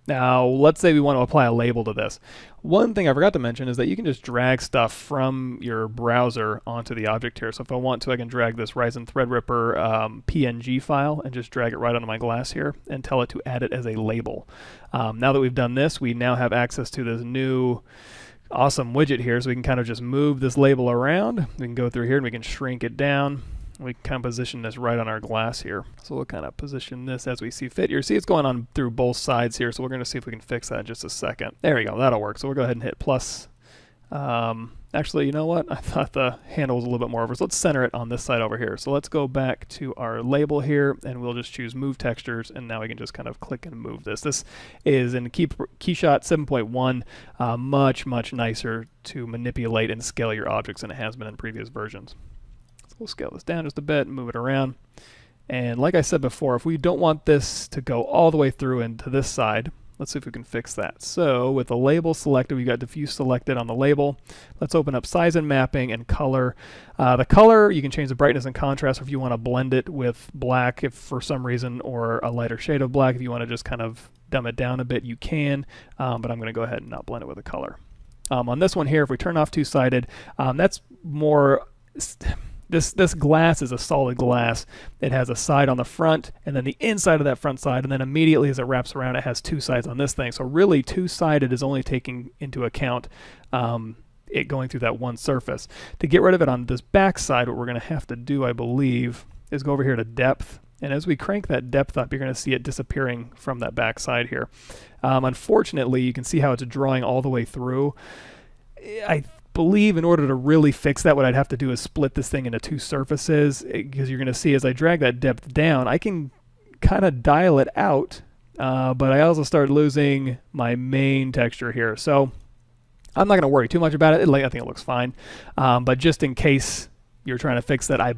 Now, let's say we want to apply a label to this. One thing I forgot to mention is that you can just drag stuff from your browser onto the object here. So if I want to, I can drag this Ryzen Threadripper PNG file and just drag it right onto my glass here and tell it to add it as a label. Now that we've done this, we now have access to this new awesome widget here, so we can kind of just move this label around. We can go through here and we can shrink it down. We can kind of position this right on our glass here. So we'll kind of position this as we see fit. You see it's going on through both sides here, so we're going to see if we can fix that in just a second. There we go, that'll work. So we'll go ahead and hit plus. Actually, you know what? I thought the handle was a little bit more over, so let's center it on this side over here. So let's go back to our label here, and we'll just choose Move Textures, and now we can just kind of click and move this. This is in KeyShot 7.1, much nicer to manipulate and scale your objects than it has been in previous versions. We'll scale this down just a bit and move it around. And like I said before, if we don't want this to go all the way through into this side, let's see if we can fix that. So with the label selected, we've got diffuse selected on the label. Let's open up size and mapping and color. The color, you can change the brightness and contrast if you want to blend it with black if for some reason, or a lighter shade of black. If you want to just kind of dumb it down a bit, you can, but I'm going to go ahead and not blend it with a color. On this one here, if we turn off two-sided, that's more... This glass is a solid glass. It has a side on the front and then the inside of that front side, and then immediately as it wraps around it has two sides on this thing. So really two-sided is only taking into account it going through that one surface. To get rid of it on this back side, what we're going to have to do, I believe, is go over here to depth. And as we crank that depth up, you're going to see it disappearing from that back side here. Unfortunately, you can see how it's drawing all the way through. I believe in order to really fix that, what I'd have to do is split this thing into two surfaces, because you're going to see as I drag that depth down, I can kind of dial it out, but I also start losing my main texture here. So I'm not going to worry too much about it. I think it looks fine, but just in case you're trying to fix that,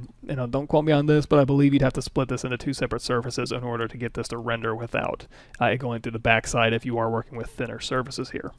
don't quote me on this, but I believe you'd have to split this into two separate surfaces in order to get this to render without it going through the backside if you are working with thinner surfaces here.